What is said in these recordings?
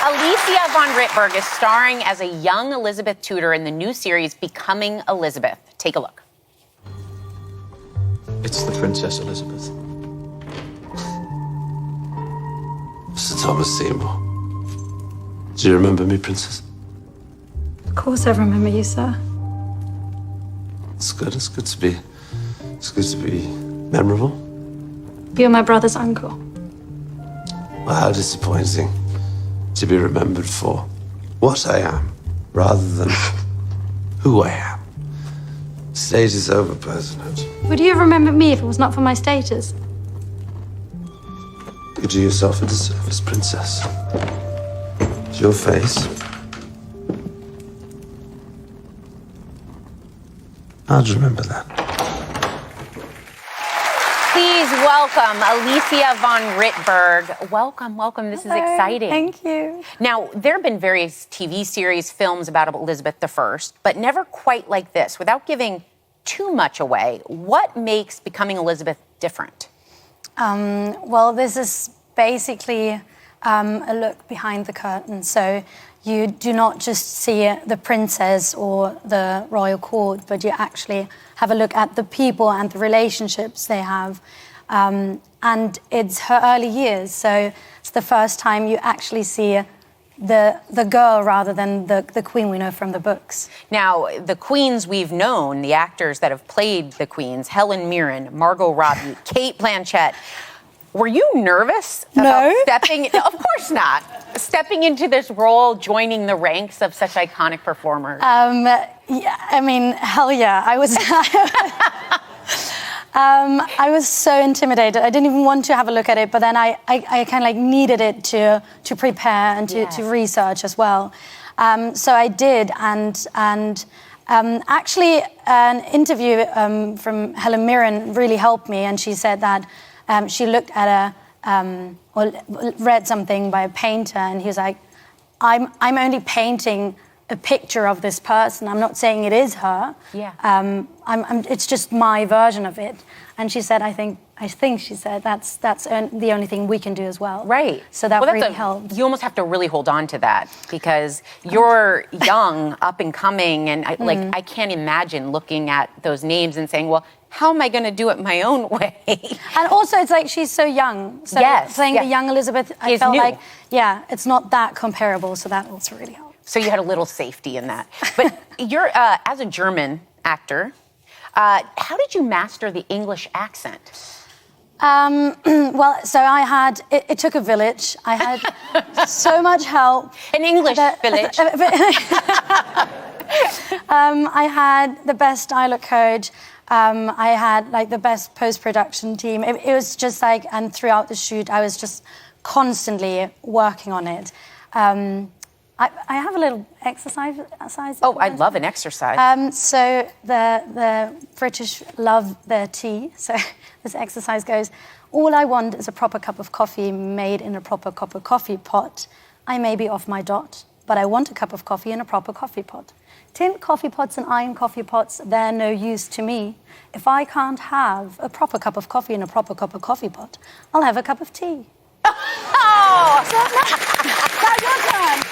Alicia von Rittberg is starring as a young Elizabeth Tudor in the new series Becoming Elizabeth. Take a look. It's the Princess Elizabeth. Mr. Thomas Seymour. Do you remember me, Princess? Of course I remember you, sir. It's good. It's good to be memorable. You're my brother's uncle. Well, how disappointing to be remembered for what I am rather than who I am. Status over personhood. Would you have remembered me if it was not for my status? You do yourself a disservice, Princess. It's your face. How'd you remember that? Please welcome Alicia von Rittberg. Welcome, welcome. This is exciting. Thank you. Now, there have been various TV series, films about Elizabeth I, but never quite like this. Without giving too much away, what makes Becoming Elizabeth different? Well, this is basically a look behind the curtain. So you do not just see the princess or the royal court, but you actually have a look at the people and the relationships they have. And it's her early years, so it's the first time you actually see the girl rather than the queen we know from the books. Now, the queens we've known, the actors that have played the queens, Helen Mirren, Margot Robbie, Kate Blanchett, were you nervous about stepping? No, of course not. Stepping into this role, joining the ranks of such iconic performers. Yeah, I mean, hell yeah. I was I was so intimidated. I didn't even want to have a look at it, but then I kind of like needed it to prepare and to research as well. So I did, and actually an interview from Helen Mirren really helped me, and she said that she looked at or read something by a painter, and he was like, I'm only painting a picture of this person. I'm not saying it is her. Yeah. It's just my version of it. And she said, I think she said that's the only thing we can do as well. Right. So that really helped. You almost have to really hold on to that because you're young, up and coming, and I can't imagine looking at those names and saying, well, how am I going to do it my own way? And also, it's like she's so young. So playing the young Elizabeth, I felt like, it's not that comparable. So that also really helped. So you had a little safety in that. But you're, as a German actor, how did you master the English accent? Well, so I had, it took a village. I had so much help. An English village. I had the best dialogue coach. I had like the best post-production team. It was just like, and throughout the shoot, I was just constantly working on it. I have a little exercise. Oh, I love an exercise. So the British love their tea. So this exercise goes, all I want is a proper cup of coffee made in a proper cup of coffee pot. I may be off my dot, but I want a cup of coffee in a proper coffee pot. Tin coffee pots and iron coffee pots, they're no use to me. If I can't have a proper cup of coffee in a proper cup of coffee pot, I'll have a cup of tea. Oh! Now your turn.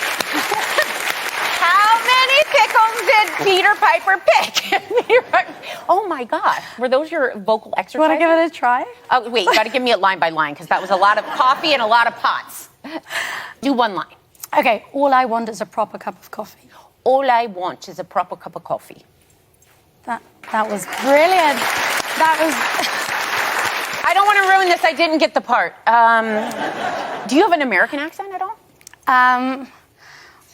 How many pickles did Peter Piper pick? Oh my God. Were those your vocal exercises? Want to give it a try? Oh, wait, you got to give me it line by line because that was a lot of coffee and a lot of pots. Do one line. Okay, all I want is a proper cup of coffee. All I want is a proper cup of coffee. That was brilliant. That was... I don't want to ruin this. I didn't get the part. Do you have an American accent at all?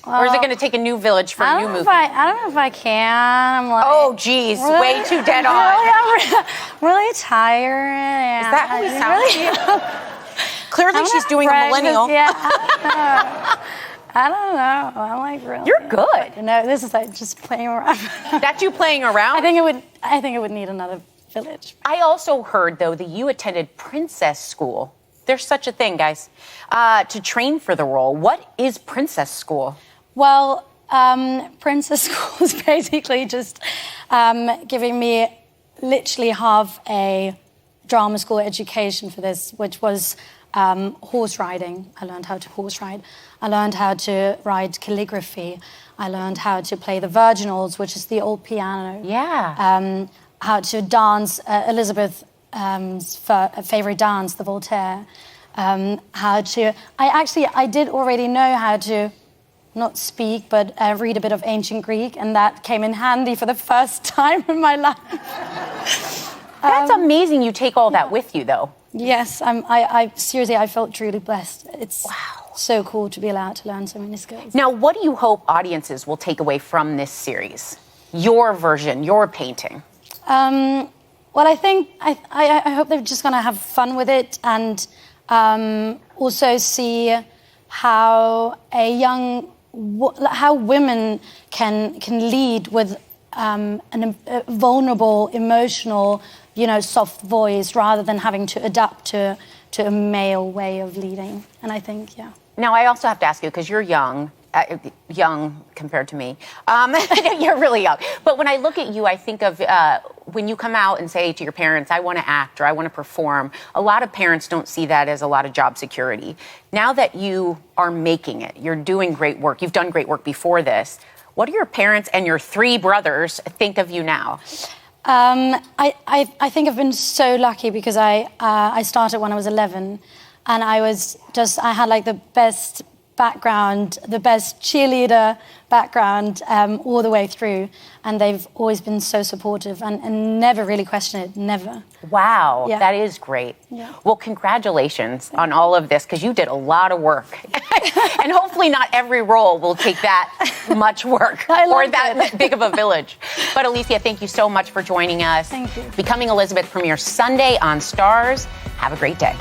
Well, or is it going to take a new village for a new movie? I don't know if I can. I'm like, oh, geez, really, way too dead on. I'm really tired. Is that how he sounds? Clearly, she's doing a millennial. Yeah. I don't know. I'm like really. You're good. No, this is like just playing around. That's you playing around? I think it would need another village. I also heard though that you attended princess school. There's such a thing, guys, to train for the role. What is princess school? Well, princess school is basically just giving me literally half a drama school education for this, which was horse riding. I learned how to horse ride. I learned how to write calligraphy. I learned how to play the virginals, which is the old piano. Yeah. How to dance Elizabeth's favorite dance, the Voltaire. I did already know how to not speak, but read a bit of ancient Greek, and that came in handy for the first time in my life. That's amazing you take all that with you, though. Yes, I seriously, I felt truly blessed. It's so cool to be allowed to learn so many skills. Now, what do you hope audiences will take away from this series? Your version, your painting. Well, I think, I hope they're just going to have fun with it, and also see how how women can lead with a vulnerable, emotional, soft voice, rather than having to adapt to a male way of leading. And I think, yeah. Now, I also have to ask you, because you're young compared to me. You're really young. But when I look at you, I think of when you come out and say to your parents, I want to act or I want to perform, a lot of parents don't see that as a lot of job security. Now that you are making it, you're doing great work, you've done great work before this, what do your parents and your 3 brothers think of you now? I think I've been so lucky, because I started when I was 11, and I had like the best background, the best cheerleader background all the way through, and they've always been so supportive and never really questioned it, never. Wow, Yeah. that is great. Yeah. Well, congratulations on all of this, because you did a lot of work. And hopefully not every role will take that much work or that big of a village. But Alicia, thank you so much for joining us. Thank you. Becoming Elizabeth premieres Sunday on STARZ. Have a great day.